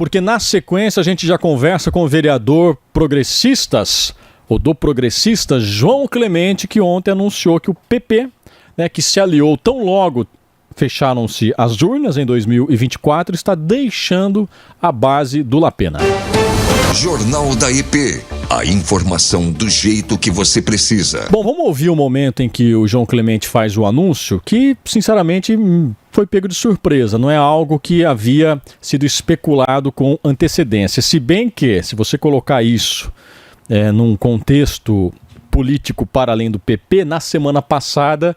porque na sequência a gente já conversa com o vereador progressistas, ou do progressista João Clemente, que ontem anunciou que o PP, né, que se aliou tão logo fecharam-se as urnas em 2024, está deixando a base do Lapena. Jornal da EP. A informação do jeito que você precisa. Bom, vamos ouvir o momento em que o João Clemente faz o anúncio, que, sinceramente, foi pego de surpresa. Não é algo que havia sido especulado com antecedência. Se bem que, se você colocar isso num contexto político para além do PP, na semana passada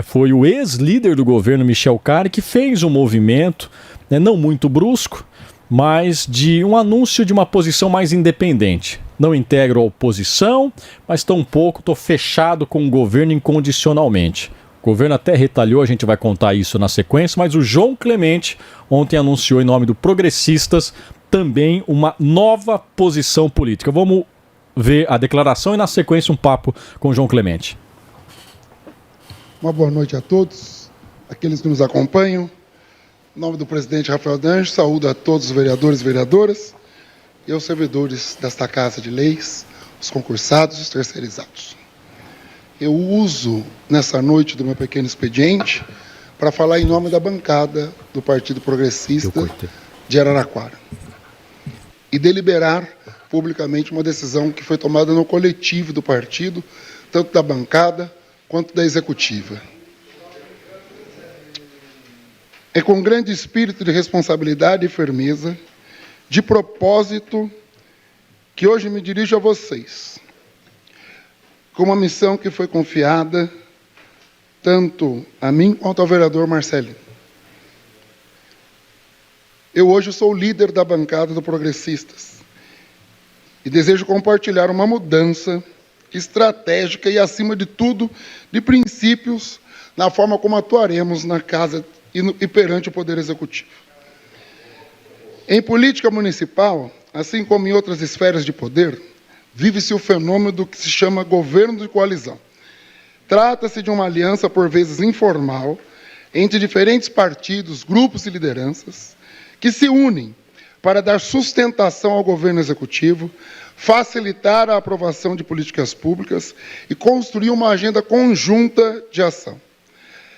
foi o ex-líder do governo, Michel Carey, que fez um movimento, não muito brusco, mas de um anúncio de uma posição mais independente. Não integro a oposição, mas tampouco estou fechado com o governo incondicionalmente. O governo até retalhou, a gente vai contar isso na sequência, mas o João Clemente ontem anunciou em nome do Progressistas também uma nova posição política. Vamos ver a declaração e na sequência um papo com o João Clemente. Uma boa noite a todos, aqueles que nos acompanham. Em nome do presidente Rafael D'Angelo, saúdo a todos os vereadores e vereadoras e aos servidores desta Casa de Leis, os concursados e os terceirizados. Eu uso nessa noite do meu pequeno expediente para falar em nome da bancada do Partido Progressista de Araraquara e deliberar publicamente uma decisão que foi tomada no coletivo do partido, tanto da bancada quanto da executiva. É com grande espírito de responsabilidade e firmeza, de propósito, que hoje me dirijo a vocês, com uma missão que foi confiada tanto a mim quanto ao vereador Marcelino. Eu hoje sou o líder da bancada do Progressistas e desejo compartilhar uma mudança estratégica e, acima de tudo, de princípios na forma como atuaremos na Casa e perante o Poder Executivo. Em política municipal, assim como em outras esferas de poder, vive-se o fenômeno do que se chama governo de coalizão. Trata-se de uma aliança, por vezes informal, entre diferentes partidos, grupos e lideranças, que se unem para dar sustentação ao governo executivo, facilitar a aprovação de políticas públicas e construir uma agenda conjunta de ação.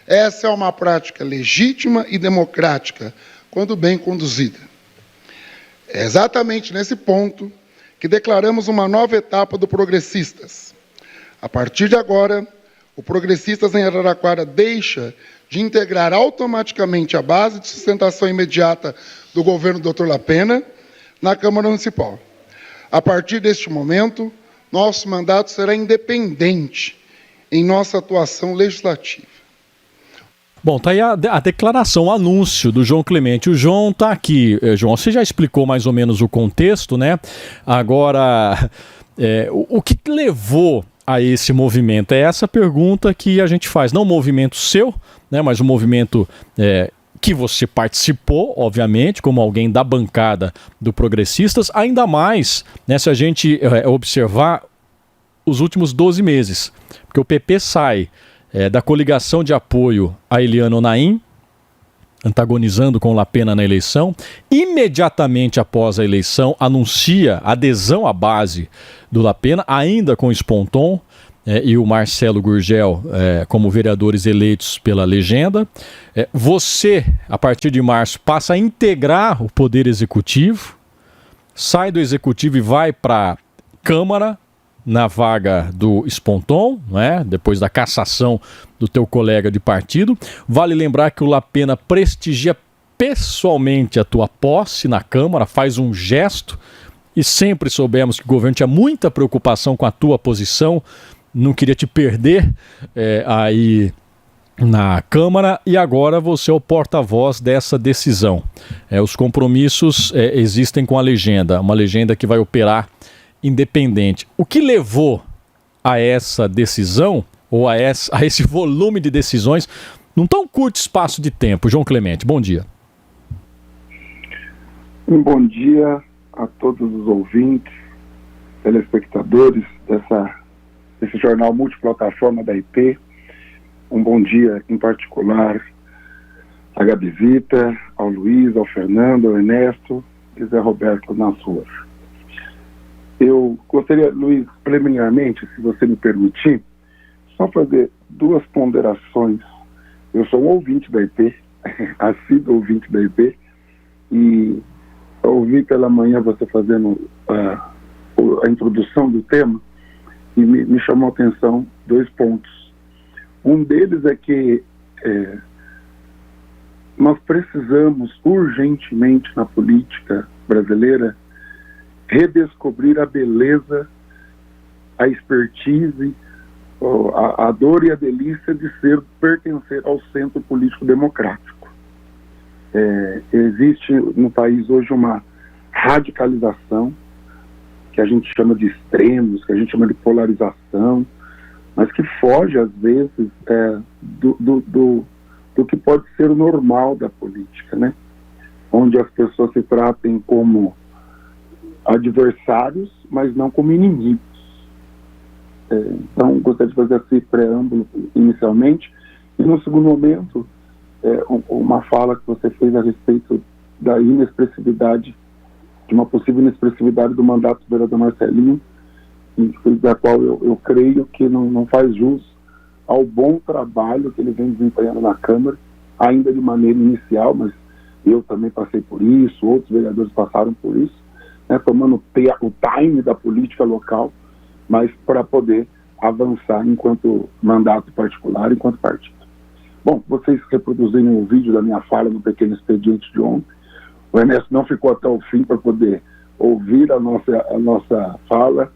Essa é uma prática legítima e democrática, quando bem conduzida. É exatamente nesse ponto que declaramos uma nova etapa do Progressistas. A partir de agora, o Progressistas em Araraquara deixa de integrar automaticamente a base de sustentação imediata do governo do Dr. Lapena na Câmara Municipal. A partir deste momento, nosso mandato será independente em nossa atuação legislativa. Bom, tá aí a declaração, o anúncio do João Clemente. O João tá aqui. João, você já explicou mais ou menos o contexto, né? Agora, o que levou a esse movimento? É essa pergunta que a gente faz. Não um movimento seu, né? Mas um movimento que você participou, obviamente, como alguém da bancada do Progressistas. Ainda mais, né, se a gente observar os últimos 12 meses. Porque o PP sai da coligação de apoio a Eliane Onaim, antagonizando com o Lapena na eleição. Imediatamente após a eleição, anuncia adesão à base do Lapena, ainda com o Sponton e o Marcelo Gurgel como vereadores eleitos pela legenda. Você, a partir de março, passa a integrar o Poder Executivo, sai do Executivo e vai para a Câmara, na vaga do Sponton, né? Depois da cassação do teu colega de partido. Vale lembrar que o Lapena prestigia pessoalmente a tua posse na Câmara, faz um gesto, e sempre soubemos que o governo tinha muita preocupação com a tua posição, não queria te perder aí na Câmara, e agora você é o porta-voz dessa decisão. Os compromissos existem com a legenda, uma legenda que vai operar independente. O que levou a essa decisão, ou a esse volume de decisões, num tão curto espaço de tempo? João Clemente, bom dia. Um bom dia a todos os ouvintes, telespectadores desse jornal multiplataforma da IP. Um bom dia em particular à Gabizita, ao Luiz, ao Fernando, ao Ernesto e Zé Roberto nas ruas. Eu gostaria, Luiz, preliminarmente, se você me permitir, só fazer duas ponderações. Eu sou um ouvinte da IP, assíduo ouvinte da IP, e ouvi pela manhã você fazendo a introdução do tema, e me chamou a atenção 2 pontos. Um deles é que nós precisamos urgentemente na política brasileira redescobrir a beleza, a expertise, a dor e a delícia de pertencer ao centro político democrático. Existe no país hoje uma radicalização que a gente chama de extremos, que a gente chama de polarização, mas que foge às vezes do que pode ser o normal da política, né? Onde as pessoas se tratem como adversários, mas não como inimigos. Então, gostaria de fazer esse preâmbulo inicialmente, e no segundo momento, uma fala que você fez a respeito da inexpressividade, de uma possível inexpressividade do mandato do vereador Marcelinho, da qual eu creio que não faz jus ao bom trabalho que ele vem desempenhando na Câmara, ainda de maneira inicial, mas eu também passei por isso, outros vereadores passaram por isso, né, tomando o time da política local, mas para poder avançar enquanto mandato particular, enquanto partido. Bom, vocês reproduzirem o vídeo da minha fala no pequeno expediente de ontem. O Ernesto não ficou até o fim para poder ouvir a nossa fala,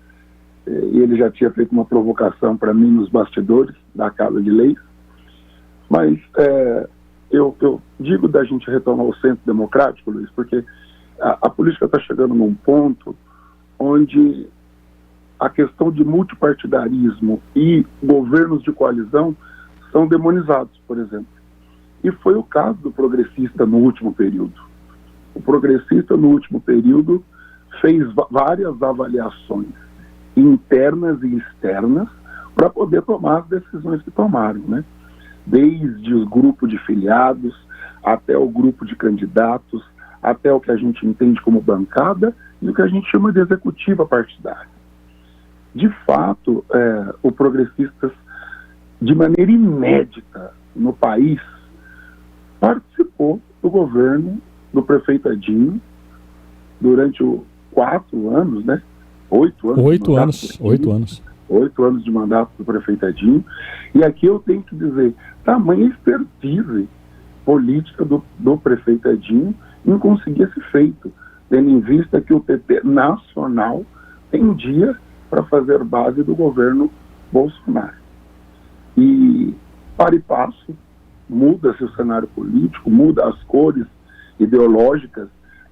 e ele já tinha feito uma provocação para mim nos bastidores da Casa de Leis. Mas eu digo da gente retomar o centro democrático, Luiz, porque a política está chegando num ponto onde a questão de multipartidarismo e governos de coalizão são demonizados, por exemplo. E foi o caso do progressista no último período. O progressista, no último período, fez várias avaliações internas e externas para poder tomar as decisões que tomaram, né? Desde o grupo de filiados, até o grupo de candidatos, até o que a gente entende como bancada e o que a gente chama de executiva partidária. De fato, o Progressistas, de maneira inédita no país, participou do governo do prefeito Edinho durante 4 anos, né? 8 anos. 8 anos. 8 anos de mandato do prefeito Edinho. E aqui eu tenho que dizer, tamanha expertise política do prefeito Edinho em conseguir esse feito, tendo em vista que o PT nacional tendia para fazer base do governo Bolsonaro. E, para e passo, muda-se o cenário político, muda as cores ideológicas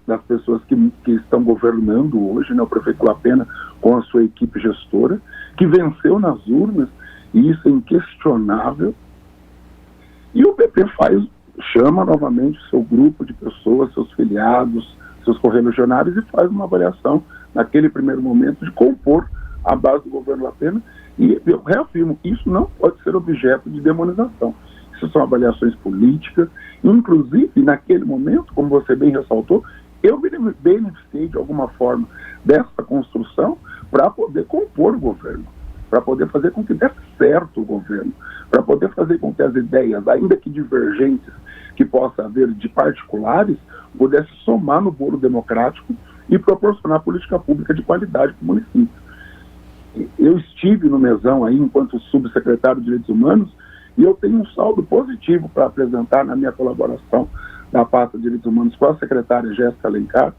das pessoas que estão governando hoje, né? O prefeito Lapena com a sua equipe gestora, que venceu nas urnas, e isso é inquestionável. E o PP chama novamente o seu grupo de pessoas, seus filiados, seus correligionários, e faz uma avaliação, naquele primeiro momento, de compor a base do governo Lapena. E eu reafirmo, isso não pode ser objeto de demonização. Isso são avaliações políticas. Inclusive, naquele momento, como você bem ressaltou, eu me beneficiei de alguma forma dessa construção para poder compor o governo, para poder fazer com que desse certo o governo, para poder fazer com que as ideias, ainda que divergentes, que possa haver de particulares, pudesse somar no bolo democrático e proporcionar política pública de qualidade para o município. Eu estive no Mesão aí enquanto subsecretário de Direitos Humanos, e eu tenho um saldo positivo para apresentar na minha colaboração da pasta de Direitos Humanos com a secretária Jéssica Alencar,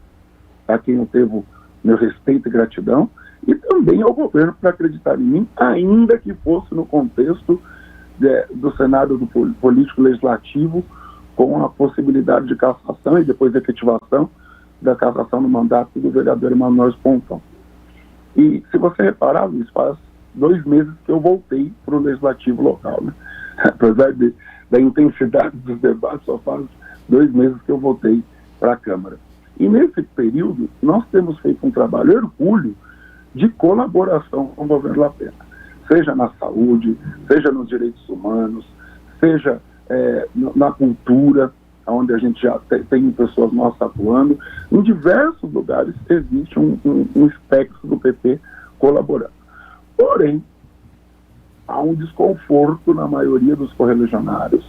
a quem eu devo meu respeito e gratidão, e também ao governo por acreditar em mim, ainda que fosse no contexto do cenário do político legislativo, com a possibilidade de cassação e depois de efetivação da cassação do mandato do vereador Emanuel Pontão. E se você reparar, Luiz, faz 2 meses que eu voltei para o legislativo local, né? Apesar da intensidade dos debates, só faz 2 meses que eu voltei para a Câmara. E nesse período, nós temos feito um trabalho hercúleo de colaboração com o governo Lapena, seja na saúde, seja nos direitos humanos, seja na cultura. onde a gente já tem pessoas nossas atuando. Em diversos lugares existe um espectro do PP colaborando. Porém, há um desconforto na maioria dos correligionários,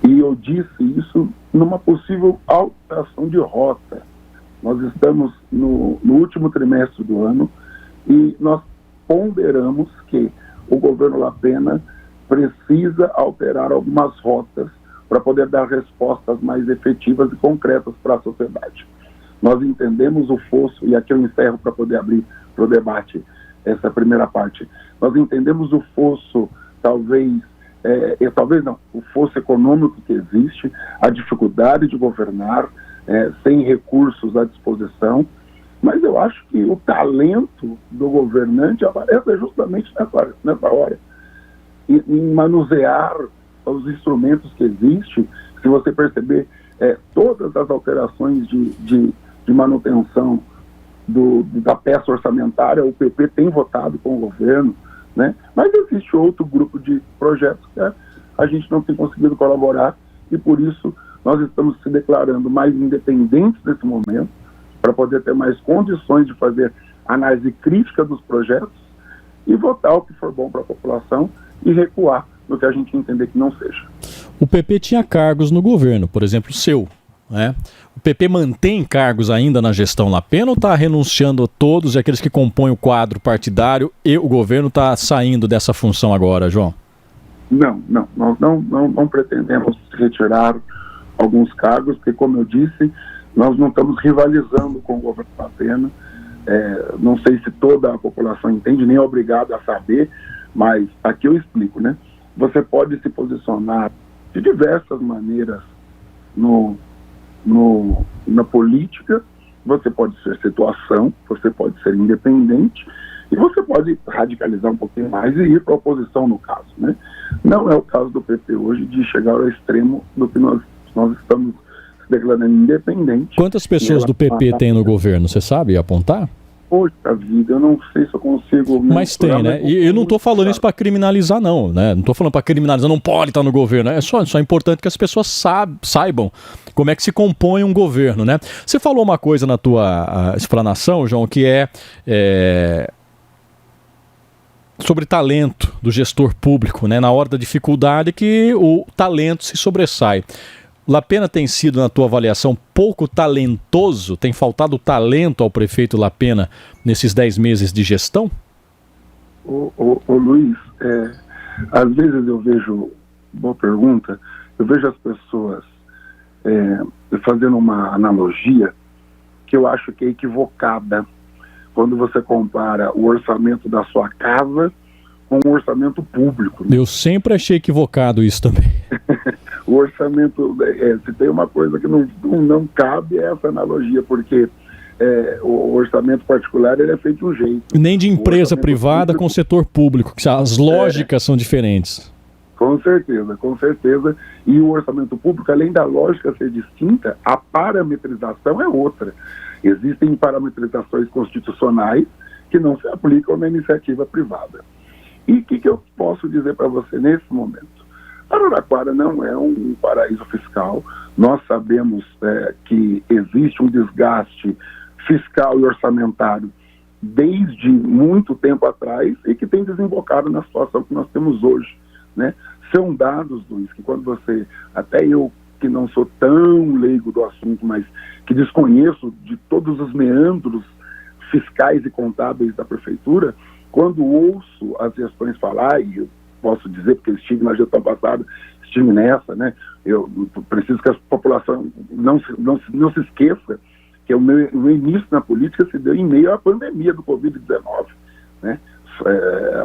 e eu disse isso numa possível alteração de rota. Nós estamos no último trimestre do ano e nós ponderamos que o governo Lapena precisa alterar algumas rotas para poder dar respostas mais efetivas e concretas para a sociedade. Nós entendemos o fosso, e aqui eu encerro para poder abrir para o debate essa primeira parte. Nós entendemos o fosso, o fosso econômico que existe, a dificuldade de governar sem recursos à disposição, mas eu acho que o talento do governante aparece justamente nessa hora, em manusear os instrumentos que existem. Se você perceber, todas as alterações de manutenção da peça orçamentária, o PP tem votado com o governo, né? Mas existe outro grupo de projetos que a gente não tem conseguido colaborar, e por isso nós estamos se declarando mais independentes nesse momento, para poder ter mais condições de fazer análise crítica dos projetos e votar o que for bom para a população e recuar no que a gente entender que não seja. O PP tinha cargos no governo, por exemplo, o seu, né? O PP mantém cargos ainda na gestão Lapena ou está renunciando a todos, e aqueles que compõem o quadro partidário, e o governo está saindo dessa função agora, João? Não, nós não pretendemos retirar alguns cargos, porque, como eu disse, nós não estamos rivalizando com o governo Lapena. Não sei se toda a população entende, nem é obrigado a saber, mas aqui eu explico, né? Você pode se posicionar de diversas maneiras na política. Você pode ser situação, você pode ser independente, e você pode radicalizar um pouquinho mais e ir para a oposição, no caso, né? Não é o caso do PP hoje de chegar ao extremo do que nós estamos se declarando independente. Quantas pessoas do PP tem no governo, você sabe apontar? Poxa vida, eu não sei se eu consigo... Mas tem, né? E eu não estou falando isso para criminalizar, não, né? Não estou falando para criminalizar, não pode estar no governo. É só importante que as pessoas saibam como é que se compõe um governo, né? Você falou uma coisa na tua explanação, João, que sobre talento do gestor público, né? Na hora da dificuldade, que o talento se sobressai. Lapena tem sido, na tua avaliação, pouco talentoso? Tem faltado talento ao prefeito Lapena nesses 10 meses de gestão? Ô Luiz, às vezes eu vejo, boa pergunta, eu vejo as pessoas fazendo uma analogia que eu acho que é equivocada, quando você compara o orçamento da sua casa com o orçamento público, né? Eu sempre achei equivocado isso também. O orçamento, se tem uma coisa que não cabe, é essa analogia, porque o orçamento particular ele é feito de um jeito. Nem de empresa privada com setor público, que as lógicas são diferentes. Com certeza. E o orçamento público, além da lógica ser distinta, a parametrização é outra. Existem parametrizações constitucionais que não se aplicam na iniciativa privada. E o que eu posso dizer para você nesse momento? Araraquara não é um paraíso fiscal. Nós sabemos que existe um desgaste fiscal e orçamentário desde muito tempo atrás e que tem desembocado na situação que nós temos hoje, né? São dados, Luiz, que quando você, até eu que não sou tão leigo do assunto, mas que desconheço de todos os meandros fiscais e contábeis da prefeitura, quando ouço as gestões falar, e eu posso dizer, porque eu estive na gestão passada, estive nessa, né? Eu preciso que a população não se esqueça que o meu início na política se deu em meio à pandemia do Covid-19, né?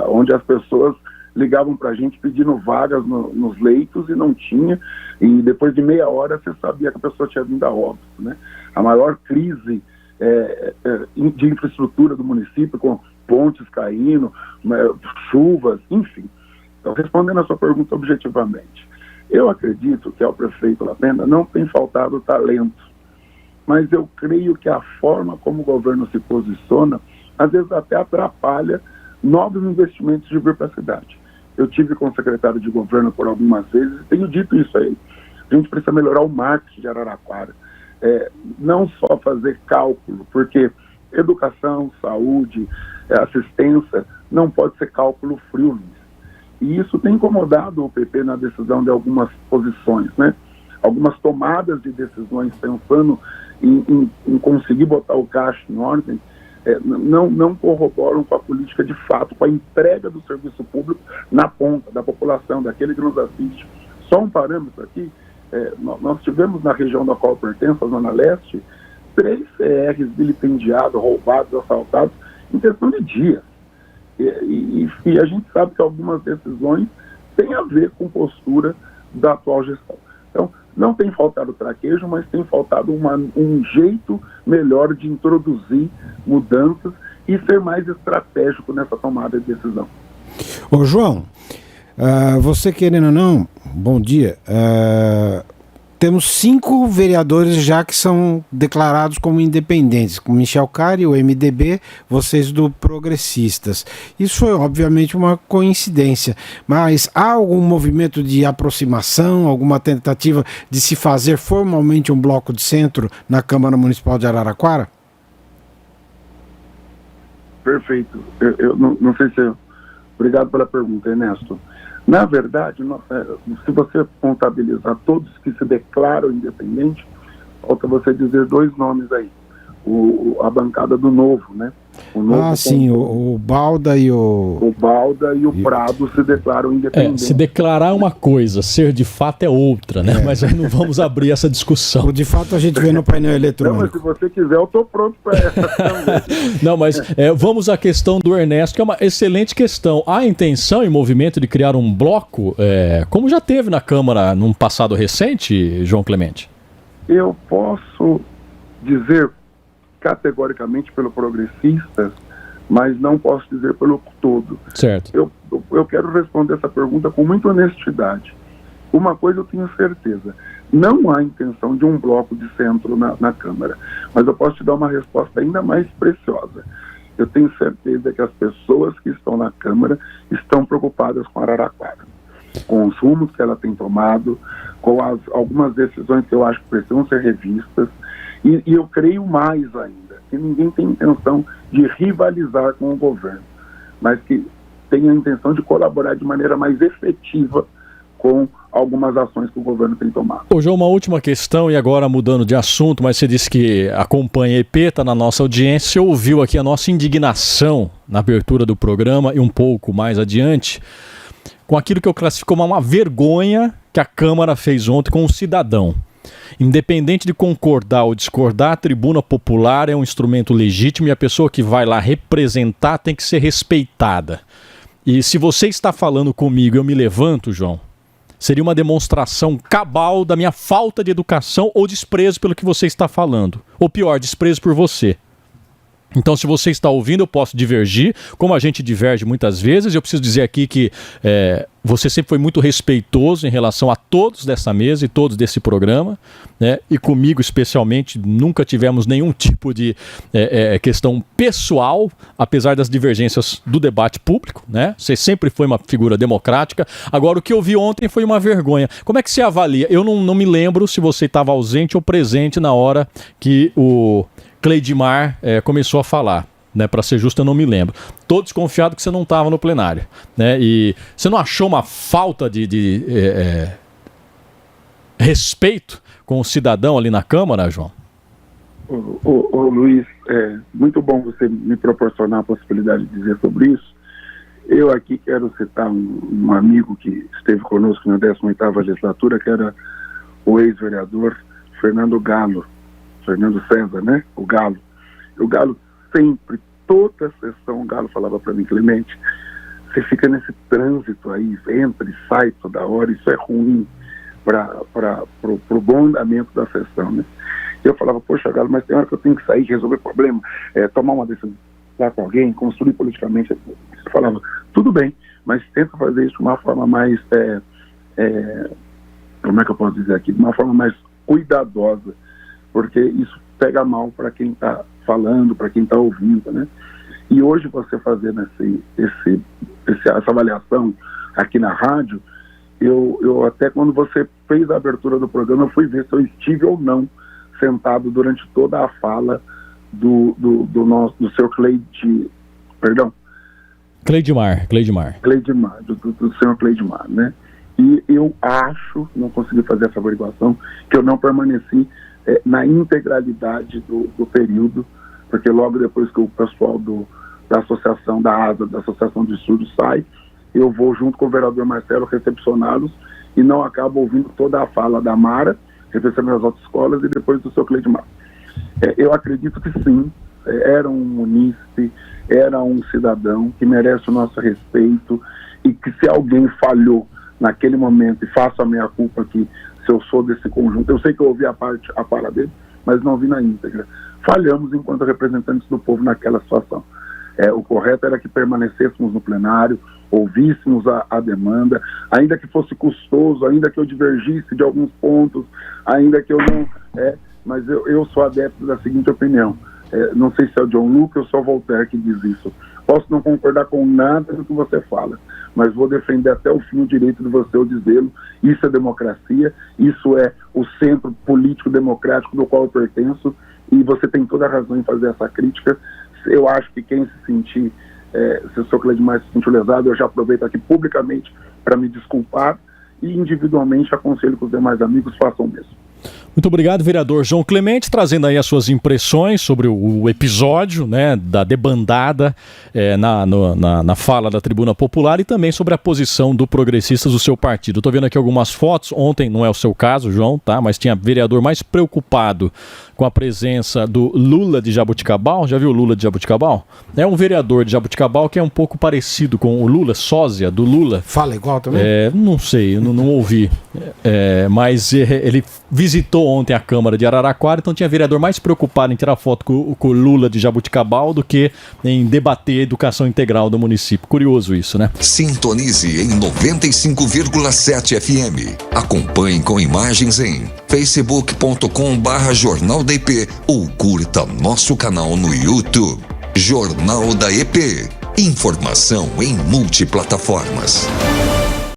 Onde as pessoas ligavam para a gente pedindo vagas nos leitos e não tinha, e depois de meia hora você sabia que a pessoa tinha vindo a óbito, né? A maior crise de infraestrutura do município, com pontes caindo, chuvas, enfim. Então, respondendo a sua pergunta objetivamente, eu acredito que ao prefeito Lapena não tem faltado talento, mas eu creio que a forma como o governo se posiciona, às vezes até atrapalha novos investimentos de vir para a cidade. Eu tive com o secretário de governo por algumas vezes e tenho dito isso a ele. A gente precisa melhorar o marketing de Araraquara. Não só fazer cálculo, porque educação, saúde, assistência não pode ser cálculo frio, Luiz. E isso tem incomodado o PP na decisão de algumas posições, né? Algumas tomadas de decisões pensando em conseguir botar o caixa em ordem, não corroboram com a política de fato, com a entrega do serviço público na ponta da população, daquele que nos assiste. Só um parâmetro aqui, nós tivemos na região da qual pertence, a Zona Leste, 3 CRs vilipendiados, roubados, assaltados, em questão de dias. E a gente sabe que algumas decisões têm a ver com postura da atual gestão. Então, não tem faltado traquejo, mas tem faltado um jeito melhor de introduzir mudanças e ser mais estratégico nessa tomada de decisão. Ô João, você querendo ou não, bom dia, temos 5 vereadores já que são declarados como independentes, com Michel Cari, o MDB, vocês do Progressistas. Isso foi obviamente uma coincidência, mas há algum movimento de aproximação, alguma tentativa de se fazer formalmente um bloco de centro na Câmara Municipal de Araraquara? Perfeito. Eu não sei se... Obrigado pela pergunta, Ernesto. Na verdade, se você contabilizar todos que se declaram independentes, falta você dizer 2 nomes aí. A bancada do Novo, né? O Novo sim, o Balda e o... O Balda e o Prado se declaram independentes. Se declarar é uma coisa, ser de fato é outra, né? Mas aí não vamos abrir essa discussão. O de fato a gente vê no painel eletrônico. Não, mas se você quiser, eu estou pronto para essa também. Não, mas vamos à questão do Ernesto, que é uma excelente questão. Há intenção e movimento de criar um bloco, como já teve na Câmara num passado recente, João Clemente? Eu posso dizer categoricamente pelo Progressistas, mas não posso dizer pelo todo. Certo. Eu quero responder essa pergunta com muita honestidade. Uma coisa eu tenho certeza, não há intenção de um bloco de centro na Câmara, mas eu posso te dar uma resposta ainda mais preciosa. Eu tenho certeza que as pessoas que estão na Câmara estão preocupadas com Araraquara, com os rumos que ela tem tomado, com algumas decisões que eu acho que precisam ser revistas. E eu creio mais ainda, que ninguém tem intenção de rivalizar com o governo, mas que tem a intenção de colaborar de maneira mais efetiva com algumas ações que o governo tem tomado. Ô João, uma última questão, e agora mudando de assunto, mas você disse que acompanha a EP, está na nossa audiência, ouviu aqui a nossa indignação na abertura do programa e um pouco mais adiante, com aquilo que eu classifico como uma vergonha que a Câmara fez ontem com um cidadão. Independente de concordar ou discordar, a tribuna popular é um instrumento legítimo e a pessoa que vai lá representar tem que ser respeitada. E se você está falando comigo e eu me levanto, João, seria uma demonstração cabal da minha falta de educação ou desprezo pelo que você está falando. Ou pior, desprezo por você. Então, se você está ouvindo, eu posso divergir, como a gente diverge muitas vezes. Eu preciso dizer aqui que você sempre foi muito respeitoso em relação a todos dessa mesa e todos desse programa, né? E comigo especialmente nunca tivemos nenhum tipo de questão pessoal, apesar das divergências do debate público, né? Você sempre foi uma figura democrática. Agora, o que eu vi ontem foi uma vergonha. Como é que você avalia? Eu não me lembro se você estava ausente ou presente na hora que o Cleidmar começou a falar, né? Para ser justo, eu não me lembro. Tô desconfiado que você não estava no plenário, né? E você não achou uma falta de respeito com o cidadão ali na Câmara, João? Ô Luiz, muito bom você me proporcionar a possibilidade de dizer sobre isso. Eu aqui quero citar um amigo que esteve conosco na 18ª legislatura, que era o ex-vereador Fernando César, né? O Galo. O Galo sempre, toda a sessão, o Galo falava para mim, Clemente, você fica nesse trânsito aí, entra e sai toda hora, isso é ruim para o bom andamento da sessão, né? Eu falava, poxa, Galo, mas tem hora que eu tenho que sair, resolver problema, tomar uma decisão lá com alguém, construir politicamente. Você falava, tudo bem, mas tenta fazer isso de uma forma mais, como é que eu posso dizer aqui, de uma forma mais cuidadosa, porque isso pega mal para quem está falando, para quem está ouvindo, né? E hoje você fazendo essa avaliação aqui na rádio, eu até quando você fez a abertura do programa, eu fui ver se eu estive ou não sentado durante toda a fala do seu Cleidmar, do senhor Cleidmar, né? E eu acho, não consegui fazer essa averiguação, que eu não permaneci na integralidade do período, porque logo depois que o pessoal da associação da ASA, da Associação de Estudos, sai, eu vou junto com o vereador Marcelo recepcioná-los e não acabo ouvindo toda a fala da Mara, recepcionando as autoescolas, e depois do seu Cleidmar. Eu acredito que sim, era um munícipe, era um cidadão que merece o nosso respeito, e que se alguém falhou naquele momento, e faço a minha culpa aqui, se eu sou desse conjunto, eu sei que eu ouvi a fala dele, mas não vi na íntegra. Falhamos enquanto representantes do povo naquela situação. O correto era que permanecêssemos no plenário, ouvíssemos a demanda, ainda que fosse custoso, ainda que eu divergisse de alguns pontos, ainda que eu não... mas eu sou adepto da seguinte opinião. Não sei se é o John Locke ou se é o Voltaire que diz isso. Posso não concordar com nada do que você fala, mas vou defender até o fim o direito de você dizê-lo. Isso é democracia, isso é o centro político democrático do qual eu pertenço, e você tem toda a razão em fazer essa crítica. Eu acho que quem se sentir, se o seu Cleidmar se sentiu lesado, eu já aproveito aqui publicamente para me desculpar, e individualmente aconselho que os demais amigos façam o mesmo. Muito obrigado, vereador João Clemente, trazendo aí as suas impressões sobre o episódio, né, da debandada na fala da Tribuna Popular, e também sobre a posição do Progressistas do seu partido. Estou vendo aqui algumas fotos, ontem não é o seu caso, João, tá? Mas tinha vereador mais preocupado com a presença do Lula de Jaboticabal. Já viu o Lula de Jaboticabal? É um vereador de Jaboticabal que é um pouco parecido com o Lula, sósia do Lula. Fala igual também? Não sei, não ouvi. Mas ele visitou ontem a Câmara de Araraquara, então tinha vereador mais preocupado em tirar foto com o Lula de Jaboticabal do que em debater a educação integral do município. Curioso isso, né? Sintonize em 95,7 FM. Acompanhe com imagens em facebook.com/Jornal da EP ou curta nosso canal no YouTube. Jornal da EP. Informação em multiplataformas.